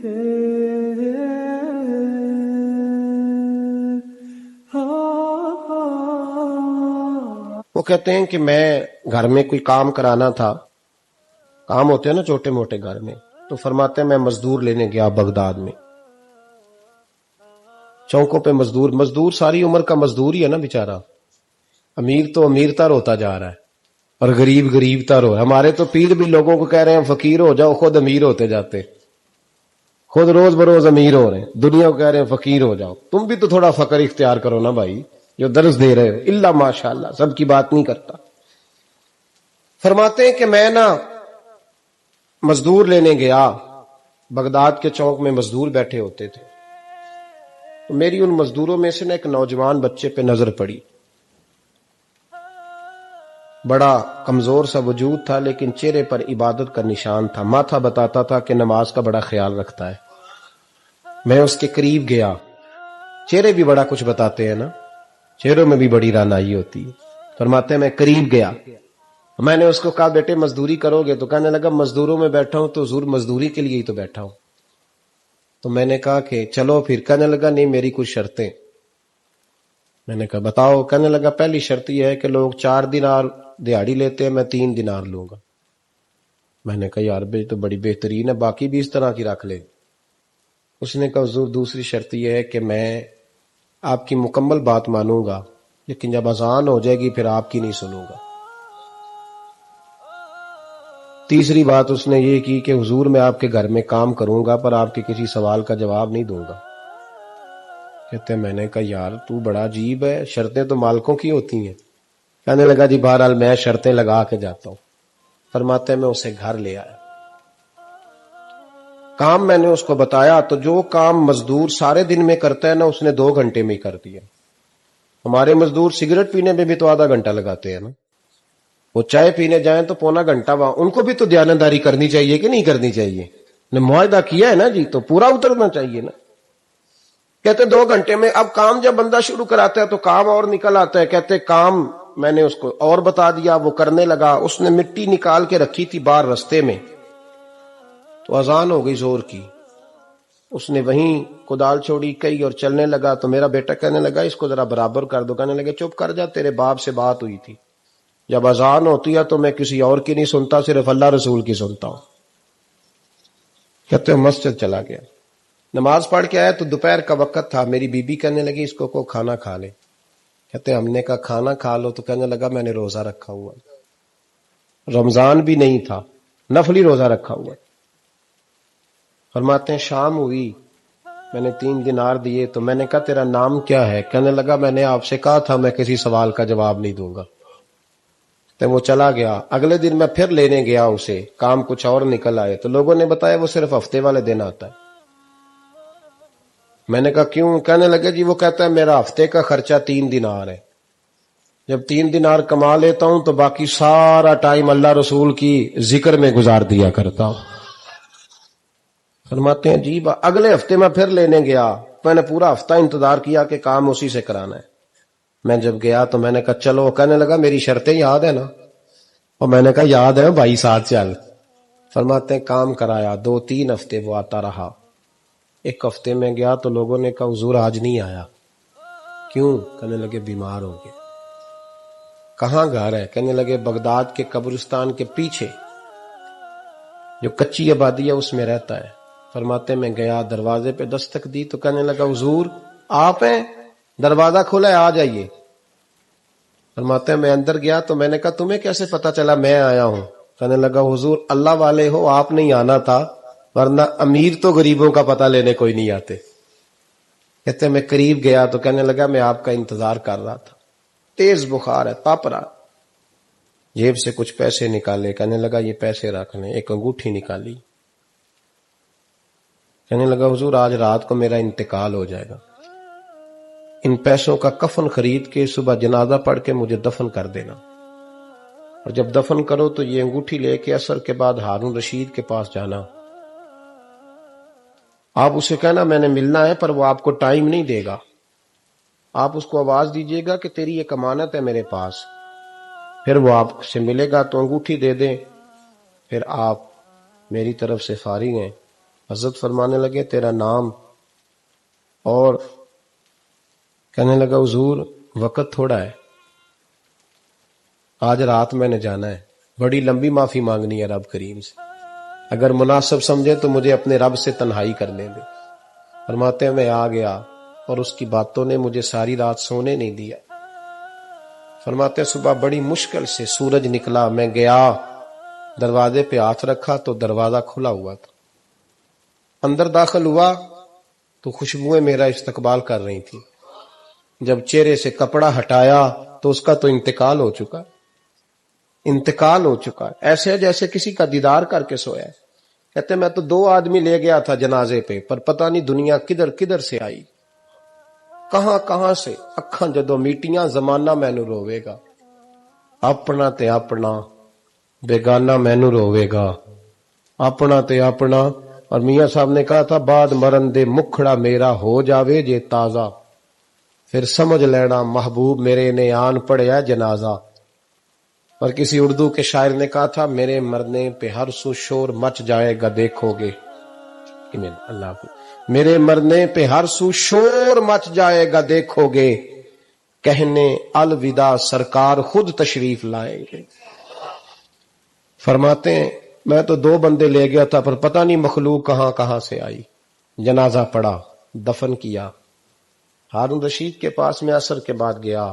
وہ کہتے ہیں کہ میں گھر میں کوئی کام کرانا تھا، کام ہوتے ہیں نا چھوٹے موٹے گھر میں، تو فرماتے ہیں میں مزدور لینے گیا بغداد میں، چوکوں پہ مزدور ساری عمر کا مزدور ہی ہے نا بیچارہ، امیر تو امیر تر ہوتا جا رہا ہے اور غریب غریب تر ہو. ہمارے تو پیر بھی لوگوں کو کہہ رہے ہیں فقیر ہو جاؤ، خود امیر ہوتے جاتے، خود روز بروز امیر ہو رہے ہیں، دنیا کو کہہ رہے ہیں فقیر ہو جاؤ. تم بھی تو تھوڑا فقر اختیار کرو نا بھائی، جو درس دے رہے ہو. اللہ ماشاءاللہ سب کی بات نہیں کرتا. فرماتے ہیں کہ میں نا مزدور لینے گیا، بغداد کے چوک میں مزدور بیٹھے ہوتے تھے، تو میری ان مزدوروں میں سے نا ایک نوجوان بچے پہ نظر پڑی. بڑا کمزور سا وجود تھا لیکن چہرے پر عبادت کا نشان تھا، ماتھا بتاتا تھا کہ نماز کا بڑا خیال رکھتا ہے. میں اس کے قریب گیا، چہرے بھی بڑا کچھ بتاتے ہیں نا، چہروں میں بھی بڑی رانائی ہوتی ہے. فرماتے ہیں میں قریب گیا، میں نے اس کو کہا بیٹے مزدوری کرو گے؟ تو کہنے لگا مزدوروں میں بیٹھا ہوں تو حضور مزدوری کے لیے ہی تو بیٹھا ہوں. تو میں نے کہا کہ چلو پھر. کہنے لگا نہیں میری کچھ شرطیں. میں نے کہا بتاؤ. کہنے لگا پہلی شرط یہ ہے کہ لوگ 4 دینار دیہاڑی لیتے ہیں، میں 3 دینار لوں گا. میں نے کہا یار بھائی تو بڑی بہترین ہے، باقی بھی اس طرح کی رکھ لے. اس نے کہا حضور دوسری شرط یہ ہے کہ میں آپ کی مکمل بات مانوں گا لیکن جب اذان ہو جائے گی پھر آپ کی نہیں سنوں گا. تیسری بات اس نے یہ کی کہ حضور میں آپ کے گھر میں کام کروں گا پر آپ کے کسی سوال کا جواب نہیں دوں گا. کہتے ہیں میں نے کہا یار تو بڑا عجیب ہے، شرطیں تو مالکوں کی ہوتی ہیں. کہنے لگا جی بہرحال میں شرطیں لگا کے جاتا ہوں. فرماتے ہیں میں اسے گھر لے آیا، کام میں نے اس کو بتایا تو جو کام مزدور سارے دن میں کرتا ہے نا اس نے 2 گھنٹے میں ہی کر دیا. ہمارے مزدور سگریٹ پینے میں بھی تو آدھا گھنٹہ لگاتے ہیں نا، وہ چائے پینے جائیں تو پونا گھنٹہ وہاں. ان کو بھی تو دیانتداری کرنی چاہیے کہ نہیں کرنی چاہیے؟ نے معاہدہ کیا ہے نا جی تو پورا اترنا چاہیے نا. کہتے 2 گھنٹے میں. اب کام جب بندہ شروع کراتا ہے تو کام اور نکل آتا ہے. کہتے کام میں نے اس کو اور بتا دیا، وہ کرنے لگا. اس نے مٹی نکال کے رکھی تھی باہر رستے میں، تو اذان ہو گئی زور کی. اس نے وہیں کدال چھوڑی کئی اور چلنے لگا. تو میرا بیٹا کہنے لگا اس کو ذرا برابر کر دو. کہنے لگے چپ کر جا، تیرے باپ سے بات ہوئی تھی، جب اذان ہوتی ہے تو میں کسی اور کی نہیں سنتا، صرف اللہ رسول کی سنتا ہوں. کہتے ہیں مسجد چلا گیا، نماز پڑھ کے آیا تو دوپہر کا وقت تھا. میری بی بی کہنے لگی اس کو کھانا کھا لے. کہتے ہیں ہم نے کہا کھانا کھا لو. تو کہنے لگا میں نے روزہ رکھا ہوا، رمضان بھی نہیں تھا، نفلی روزہ رکھا ہوا. فرماتے ہیں شام ہوئی، میں نے 3 دینار دیے. تو میں نے کہا تیرا نام کیا ہے؟ کہنے لگا میں نے آپ سے کہا تھا میں کسی سوال کا جواب نہیں دوں گا. تو وہ چلا گیا. اگلے دن میں پھر لینے گیا اسے، کام کچھ اور نکل آئے. تو لوگوں نے بتایا وہ صرف ہفتے والے دن آتا ہے. میں نے کہا کیوں؟ کہنے لگے جی وہ کہتا ہے میرا ہفتے کا خرچہ 3 دینار ہے، جب 3 دینار کما لیتا ہوں تو باقی سارا ٹائم اللہ رسول کی ذکر میں گزار دیا کرتا ہوں. فرماتے ہیں جی اگلے ہفتے میں پھر لینے گیا. میں نے پورا ہفتہ انتظار کیا کہ کام اسی سے کرانا ہے. میں جب گیا تو میں نے کہا چلو. کہنے لگا میری شرطیں یاد ہے نا؟ اور میں نے کہا یاد ہے بھائی ساتھ چل. فرماتے ہیں کام کرایا. 2-3 ہفتے وہ آتا رہا. ایک ہفتے میں گیا تو لوگوں نے کہا حضور آج نہیں آیا. کیوں؟ کہنے لگے بیمار ہو گئے. کہاں گھر ہے؟ کہنے لگے بغداد کے قبرستان کے پیچھے جو کچی آبادی ہے اس میں رہتا ہے. فرماتے میں گیا، دروازے پہ دستک دی تو کہنے لگا حضور آپ ہیں؟ دروازہ کھولا ہے، آ جائیے. فرماتے ہیں میں اندر گیا تو میں نے کہا تمہیں کیسے پتا چلا میں آیا ہوں؟ کہنے لگا حضور اللہ والے ہو، آپ نہیں آنا تھا، ورنہ امیر تو غریبوں کا پتہ لینے کوئی نہیں آتے. کہتے میں قریب گیا تو کہنے لگا میں آپ کا انتظار کر رہا تھا، تیز بخار ہے، تپ رہا. جیب سے کچھ پیسے نکالے. کہنے لگا یہ پیسے رکھ لیں. ایک انگوٹھی نکالی. کہنے لگا حضور آج رات کو میرا انتقال ہو جائے گا، ان پیسوں کا کفن خرید کے صبح جنازہ پڑھ کے مجھے دفن کر دینا، اور جب دفن کرو تو یہ انگوٹھی لے کے عصر کے بعد ہارون رشید کے پاس جانا. آپ اسے کہنا میں نے ملنا ہے پر وہ آپ کو ٹائم نہیں دے گا. آپ اس کو آواز دیجئے گا کہ تیری ایک امانت ہے میرے پاس. پھر وہ آپ سے ملے گا تو انگوٹھی دے دیں. پھر آپ میری طرف سے فارغ ہیں، حضرت فرمانے لگے تیرا نام؟ اور کہنے لگا حضور وقت تھوڑا ہے، آج رات میں نے جانا ہے، بڑی لمبی معافی مانگنی ہے رب کریم سے، اگر مناسب سمجھے تو مجھے اپنے رب سے تنہائی کرنے دے۔ فرماتے ہیں میں آ گیا اور اس کی باتوں نے مجھے ساری رات سونے نہیں دیا۔ فرماتے ہیں صبح بڑی مشکل سے سورج نکلا، میں گیا دروازے پہ ہاتھ رکھا تو دروازہ کھلا ہوا تھا، اندر داخل ہوا تو خوشبوئیں میرا استقبال کر رہی تھی، جب چہرے سے کپڑا ہٹایا تو اس کا تو انتقال ہو چکا، انتقال ہو چکا، ایسے جیسے کسی کا دیدار کر کے سویا ہے۔ کہتے میں تو 2 آدمی لے گیا تھا جنازے پہ، پر پتہ نہیں دنیا کدھر کدھر سے آئی، کہاں کہاں سے، اکھاں جدو میٹیاں زمانہ مینو روے گا، اپنا تے اپنا بیگانہ مینو روے گا، اپنا تے اپنا۔ اور میاں صاحب نے کہا تھا بعد مرن دے مکھڑا میرا ہو جاوے جے تازہ، پھر سمجھ لینا محبوب میرے نے آن پڑیا جنازہ۔ اور کسی اردو کے شاعر نے کہا تھا میرے مرنے پہ ہر سو شور مچ جائے گا دیکھو گے، اللہ کو، میرے مرنے پہ ہر سو شور مچ جائے گا دیکھو گے، کہنے الوداع سرکار خود تشریف لائیں گے۔ فرماتے ہیں میں تو 2 بندے لے گیا تھا پر پتہ نہیں مخلوق کہاں کہاں سے آئی، جنازہ پڑا، دفن کیا۔ ہارون رشید کے پاس میں عصر کے بعد گیا،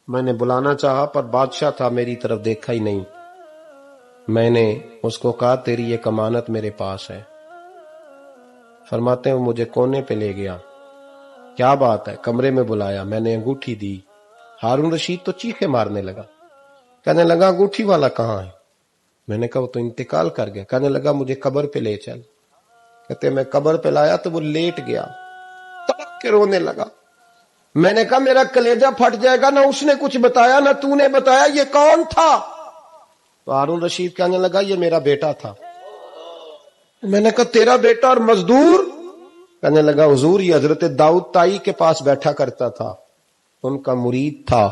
میں نے بلانا چاہا پر بادشاہ تھا، میری طرف دیکھا ہی نہیں۔ میں نے اس کو کہا تیری ایک امانت میرے پاس ہے۔ فرماتے ہیں وہ مجھے کونے پہ لے گیا، کیا بات ہے؟ کمرے میں بلایا، میں نے انگوٹھی دی، ہارون رشید تو چیخے مارنے لگا، کہنے لگا انگوٹھی والا کہاں ہے؟ میں نے کہا وہ تو انتقال کر گیا۔ کہنے لگا مجھے قبر پہ لے چل۔ کہتے میں قبر پہ لایا تو وہ لیٹ گیا، تڑپ کے رونے لگا۔ میں نے کہا میرا کلیجہ پھٹ جائے گا، نہ اس نے کچھ بتایا نہ تو نے بتایا، یہ کون تھا؟ تو ہارون رشید کہنے لگا یہ میرا بیٹا تھا۔ میں نے کہا تیرا بیٹا اور مزدور؟ کہنے لگا حضور یہ حضرت داؤد تائی کے پاس بیٹھا کرتا تھا، ان کا مرید تھا،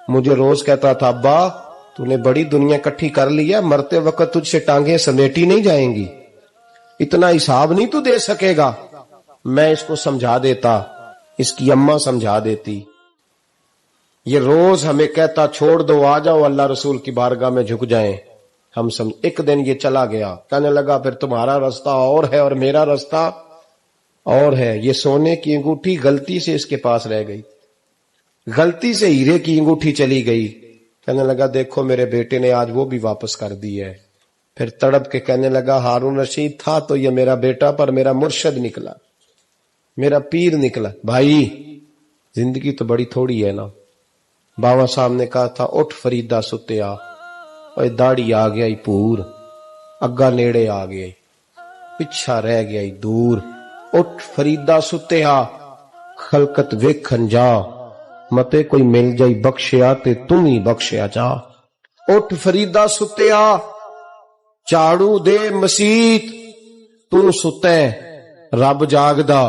مجھے روز کہتا تھا ابا تو نے بڑی دنیا کٹھی کر لی ہے، مرتے وقت تجھ سے ٹانگیں سمیٹی نہیں جائیں گی، اتنا حساب نہیں تو دے سکے گا۔ میں اس کو سمجھا دیتا، اس کی اماں سمجھا دیتی، یہ روز ہمیں کہتا چھوڑ دو آ جاؤ اللہ رسول کی بارگاہ میں جھک جائیں، ہم سمجھ۔ ایک دن یہ چلا گیا، کہنے لگا پھر تمہارا رستہ اور ہے اور میرا رستہ اور ہے۔ یہ سونے کی انگوٹھی غلطی سے اس کے پاس رہ گئی، غلطی سے ہیرے کی انگوٹھی چلی گئی۔ کہنے لگا دیکھو میرے بیٹے نے آج وہ بھی واپس کر دی ہے۔ پھر تڑپ کے کہنے لگا ہارون رشید تھا تو یہ میرا بیٹا، پر میرا مرشد نکلا، میرا پیر نکلا۔ بھائی زندگی تو بڑی تھوڑی ہے نا۔ باوا صاحب نے کہا تھا اٹھ فریدہ ستیا، اور داڑھی آ گیا پور، اگا نیڑے آ گئے، پچھا رہ گیا دور۔ اٹھ فریدہ ستیا خلقت ویکھن جا، متے کوئی مل جائی بخشیا تے تم ہی بخشیا جا۔ اٹھ فریدہ ستیا چاڑو دے مسیت، تو ستے رب جاگدا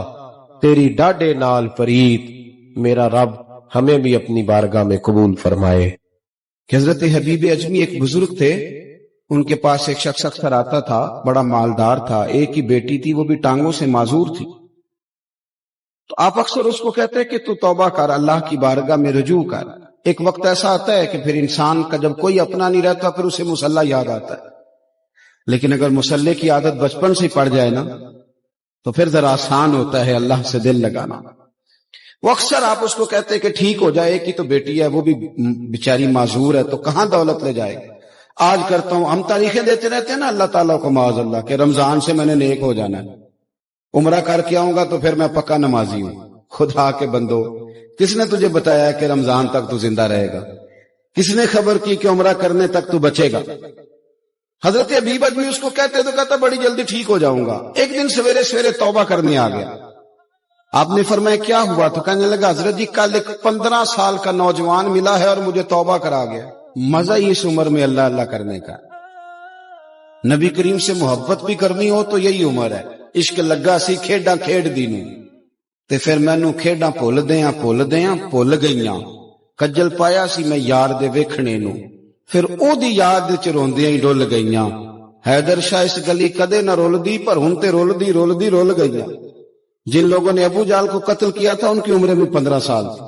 تیری ڈاڈے نال پریت۔ میرا رب ہمیں بھی اپنی بارگاہ میں قبول فرمائے۔ کہ حضرت حبیب اجمی ایک بزرگ تھے، ان کے پاس ایک شخص اکثر آتا تھا، بڑا مالدار تھا، ایک ہی بیٹی تھی، وہ بھی ٹانگوں سے معذور تھی۔ تو آپ اکثر اس کو کہتے کہ تو توبہ کر، اللہ کی بارگاہ میں رجوع کر۔ ایک وقت ایسا آتا ہے کہ پھر انسان کا جب کوئی اپنا نہیں رہتا پھر اسے مصلی یاد آتا ہے، لیکن اگر مصلی کی عادت بچپن سے پڑ جائے نا تو پھر ذرا آسان ہوتا ہے اللہ سے دل لگانا۔ وہ اکثر آپ اس کو کہتے کہ ٹھیک ہو جائے کہ تو بیٹی ہے، وہ بھی بیچاری معذور ہے، تو کہاں دولت لے جائے۔ آج کرتا ہوں، ہم تاریخیں دیتے رہتے ہیں نا اللہ تعالیٰ کو معاذ اللہ کہ رمضان سے میں نے نیک ہو جانا ہے، عمرہ کر کے آؤں گا تو پھر میں پکا نمازی ہوں۔ خدا کے بندو، کس نے تجھے بتایا کہ رمضان تک تو زندہ رہے گا؟ کس نے خبر کی کہ عمرہ کرنے تک تو بچے گا؟ حضرت حبیب اجمی اس کو کہتے تو کہتا بڑی جلدی ٹھیک ہو جاؤں گا۔ ایک دن سویرے سویرے توبہ کرنے آ گیا۔ آپ نے فرمایا کیا ہوا؟ تو کہنے لگا حضرت جی کل ایک 15 سال کا نوجوان ملا ہے اور مجھے توبہ کرا گیا۔ مزہ ہی اس عمر میں اللہ اللہ کرنے کا، نبی کریم سے محبت بھی کرنی ہو تو یہی عمر ہے۔ عشق لگا سی کھیڈاں کھیڈ دی نوں، تے پھر مینوں کھیڈاں بھول دیاں بھول گئیاں، کجل پایا سی میں یار دے ویکھنے نوں، پھر او دی یاد وچ روندیاں ہی ڈل گئیاں، حیدر شاہ اس گلی کدے نہ رول دی پر ہن تے رول گئی. جن لوگوں نے ابو جال کو قتل کیا تھا ان کی عمریں بھی 15 سال تھی.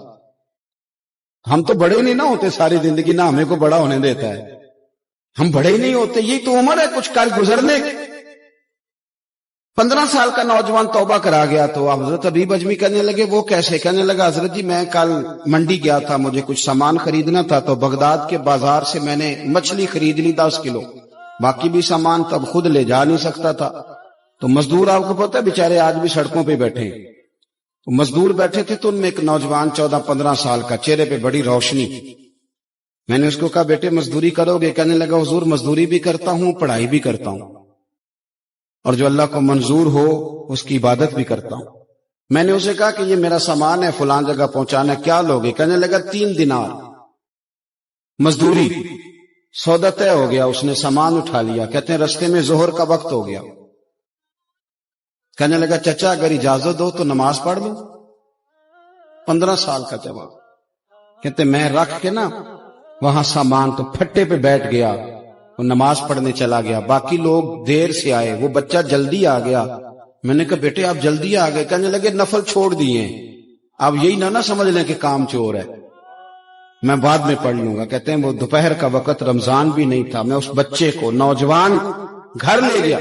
ہم تو بڑے نہیں نہ ہوتے ساری زندگی، نہ ہمیں کو بڑا ہونے دیتا ہے. ہم بڑے ہی نہیں ہوتے، یہی تو عمر ہے کچھ کل گزرنے کی. 15 سال کا نوجوان توبہ کرا گیا تو حضرت حبیب اجمی کہنے لگے وہ کیسے؟ کہنے لگا حضرت جی میں کل منڈی گیا تھا، مجھے کچھ سامان خریدنا تھا تو بغداد کے بازار سے میں نے مچھلی خرید لی 10 کلو، باقی بھی سامان تب خود لے جا نہیں سکتا تھا. تو مزدور آپ کو پتہ ہے بیچارے آج بھی سڑکوں پہ بیٹھے ہیں. تو مزدور بیٹھے تھے تو ان میں ایک نوجوان 14-15 سال کا، چہرے پہ بڑی روشنی. میں نے اس کو کہا بیٹے مزدوری کرو گے؟ کہنے لگا حضور مزدوری بھی کرتا ہوں پڑھائی بھی کرتا ہوں، اور جو اللہ کو منظور ہو اس کی عبادت بھی کرتا ہوں. میں نے اسے کہا کہ یہ میرا سامان ہے فلاں جگہ پہنچانا، کیا لوگے؟ کہنے لگا 3 دینار مزدوری. سودا طے ہو گیا، اس نے سامان اٹھا لیا. کہتے ہیں رستے میں ظہر کا وقت ہو گیا. کہنے لگا چچا اگر اجازت دو تو نماز پڑھ لوں. 15 سال کا جواب. کہتے میں رکھ کے نا وہاں سامان تو پھٹے پہ بیٹھ گیا، وہ نماز پڑھنے چلا گیا. باقی لوگ دیر سے آئے، وہ بچہ جلدی آ گیا. میں نے کہا بیٹے آپ جلدی آ گئے؟ کہنے لگے نفل چھوڑ دیے. آپ یہی نہ سمجھ لیں کہ کام چور ہے، میں بعد میں پڑھ لوں گا. کہتے ہیں وہ دوپہر کا وقت، رمضان بھی نہیں تھا. میں اس بچے کو نوجوان گھر لے گیا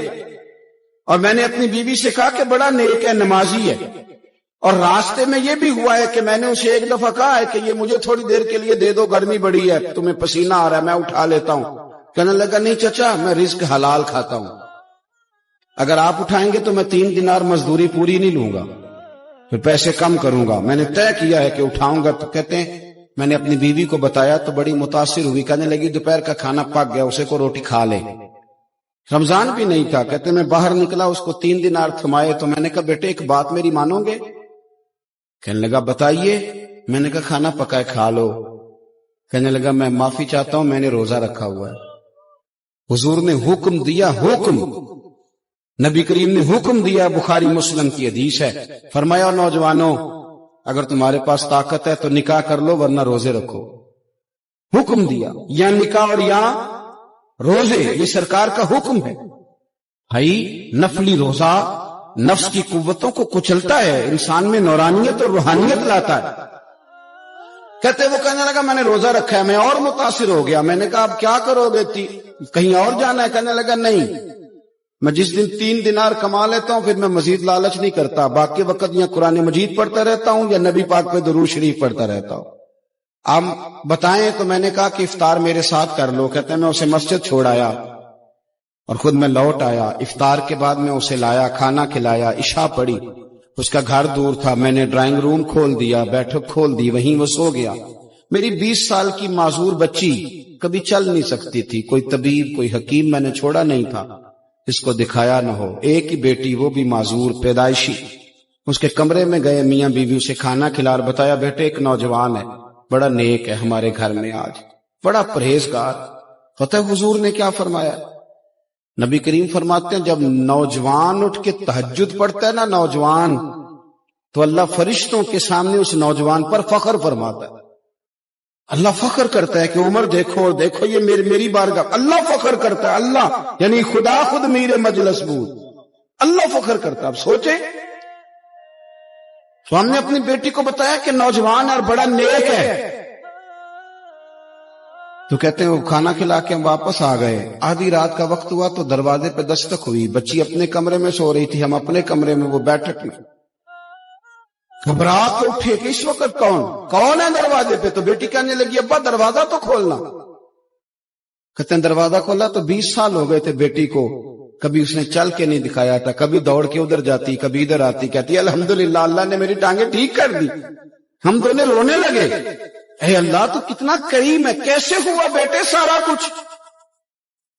اور میں نے اپنی بیوی سے کہا کہ بڑا نیک ہے، نمازی ہے. اور راستے میں یہ بھی ہوا ہے کہ میں نے اسے ایک دفعہ کہا ہے کہ یہ مجھے تھوڑی دیر کے لیے دے دو، گرمی بڑی ہے، تمہیں پسینہ آ رہا ہے، میں اٹھا لیتا ہوں. کہنے لگا نہیں چچا میں رزق حلال کھاتا ہوں، اگر آپ اٹھائیں گے تو میں 3 دینار مزدوری پوری نہیں لوں گا، پھر پیسے کم کروں گا. میں نے طے کیا ہے کہ اٹھاؤں گا. تو کہتے ہیں میں نے اپنی بیوی کو بتایا تو بڑی متاثر ہوئی. کہنے لگی دوپہر کا کھانا پک گیا، اسے کو روٹی کھا لے. رمضان بھی نہیں تھا. کہتے میں باہر نکلا، اس کو 3 دینار تھمائے. تو میں نے کہا بیٹے ایک بات میری مانو گے؟ کہنے لگا بتائیے. میں نے کہا کھانا پکائے کھا لو. کہنے لگا میں معافی چاہتا ہوں میں نے روزہ رکھا ہوا ہے. حضور نے حکم دیا، حکم نبی کریم نے حکم دیا، بخاری مسلم کی حدیث ہے. فرمایا نوجوانوں اگر تمہارے پاس طاقت ہے تو نکاح کر لو ورنہ روزے رکھو. حکم دیا، یا نکاح اور یا روزے، یہ سرکار کا حکم ہے. بھائی نفلی روزہ نفس کی قوتوں کو کچلتا ہے، انسان میں نورانیت اور روحانیت لاتا ہے. کہتے وہ کہنے لگا میں نے روزہ رکھا ہے. میں اور متاثر ہو گیا. میں نے کہا اب کیا کرو گے؟ کہیں اور جانا ہے؟ کہنے لگا نہیں، میں جس دن 3 دینار کما لیتا ہوں پھر میں مزید لالچ نہیں کرتا، باقی وقت یا قرآن مجید پڑھتا رہتا ہوں یا نبی پاک پہ درود شریف پڑھتا رہتا ہوں. آپ بتائیں. تو میں نے کہا کہ افطار میرے ساتھ کر لو. کہتے ہیں میں اسے مسجد چھوڑ آیا اور خود میں لوٹ آیا. افطار کے بعد میں اسے لایا، کھانا کھلایا، عشاء پڑھی. اس کا گھر دور تھا، میں نے ڈرائنگ روم کھول دیا، بیٹھک کھول دی، وہیں وہ سو گیا. میری 20 سال کی معذور بچی کبھی چل نہیں سکتی تھی، کوئی طبیب کوئی حکیم میں نے چھوڑا نہیں تھا اس کو دکھایا نہ ہو. ایک ہی بیٹی، وہ بھی معذور پیدائشی. اس کے کمرے میں گئے، میاں بیوی اسے کھانا کھلا اور بتایا بیٹے ایک نوجوان ہے بڑا نیک ہے ہمارے گھر میں، آج بڑا پرہیزگار. پتہ ہے حضور نے کیا فرمایا؟ نبی کریم فرماتے ہیں جب نوجوان اٹھ کے تہجد پڑھتا ہے نا نوجوان، تو اللہ فرشتوں کے سامنے اس نوجوان پر فخر فرماتا ہے. اللہ فخر کرتا ہے کہ عمر دیکھو دیکھو یہ میری بارگاہ. اللہ فخر کرتا ہے، اللہ یعنی خدا خود میر مجلس بود، اللہ فخر کرتا ہے. اب سوچے تو ہم نے اپنی بیٹی کو بتایا کہ نوجوان اور بڑا نیک ہے. تو کہتے ہیں وہ کھانا کھلا کے ہم واپس آ گئے. آدھی رات کا وقت ہوا تو دروازے پہ دستک ہوئی. بچی اپنے کمرے میں سو رہی تھی، ہم اپنے کمرے میں، وہ بیٹھک میں. گھبرا کے اٹھے کہ اس وقت کون ہے دروازے پہ؟ تو بیٹی کہنے لگی ابا دروازہ تو کھولنا. کہتے ہیں دروازہ کھولا تو 20 سال ہو گئے تھے بیٹی کو، کبھی اس نے چل کے نہیں دکھایا تھا، کبھی دوڑ کے ادھر جاتی کبھی ادھر آتی. کہتی الحمدللہ اللہ نے میری ٹانگیں ٹھیک کر دی. ہم دونوں رونے لگے، اے اللہ تو کتنا کریم ہے، کیسے ہوا بیٹے سارا کچھ؟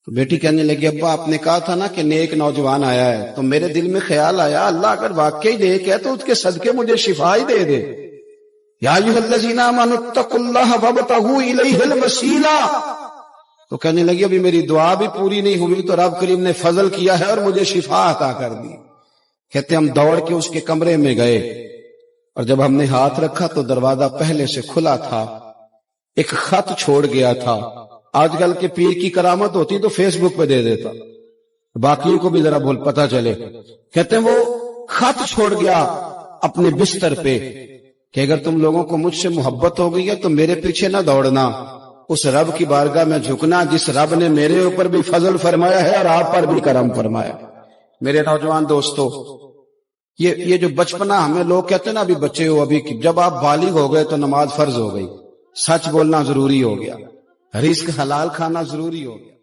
تو بیٹی کہنے لگی ابا آپ نے کہا تھا نا کہ نیک نوجوان آیا ہے، تو میرے دل میں خیال آیا اللہ اگر واقعی نیک ہے تو اس کے صدقے مجھے شفا ہی دے دے. یا ایھا الذین آمنوا اتقوا اللہ وابتغوا الیہ الوسیلہ. تو کہنے لگی ابھی میری دعا بھی پوری نہیں ہوئی تو رب کریم نے فضل کیا ہے اور مجھے شفا عطا کر دی. کہتے ہم دوڑ کے اس کے کمرے میں گئے اور جب ہم نے ہاتھ رکھا تو دروازہ پہلے سے کھلا تھا، ایک خط چھوڑ گیا تھا. آج کل کے پیر کی کرامت ہوتی تو فیس بک پہ دے دیتا. باقیوں کو بھی ذرا بول پتا چلے. کہتے ہیں وہ خط چھوڑ گیا اپنے بستر پہ کہ اگر تم لوگوں کو مجھ سے محبت ہو گئی ہے تو میرے پیچھے نہ دوڑنا، اس رب کی بارگاہ میں جھکنا جس رب نے میرے اوپر بھی فضل فرمایا ہے اور آپ پر بھی کرم فرمایا. میرے نوجوان دوستو، یہ جو بچپنا ہمیں لوگ کہتے ہیں نا ابھی بچے ہو، ابھی جب آپ بالغ ہو گئے تو نماز فرض ہو گئی، سچ بولنا ضروری ہو گیا، رزق حلال کھانا ضروری ہو گیا.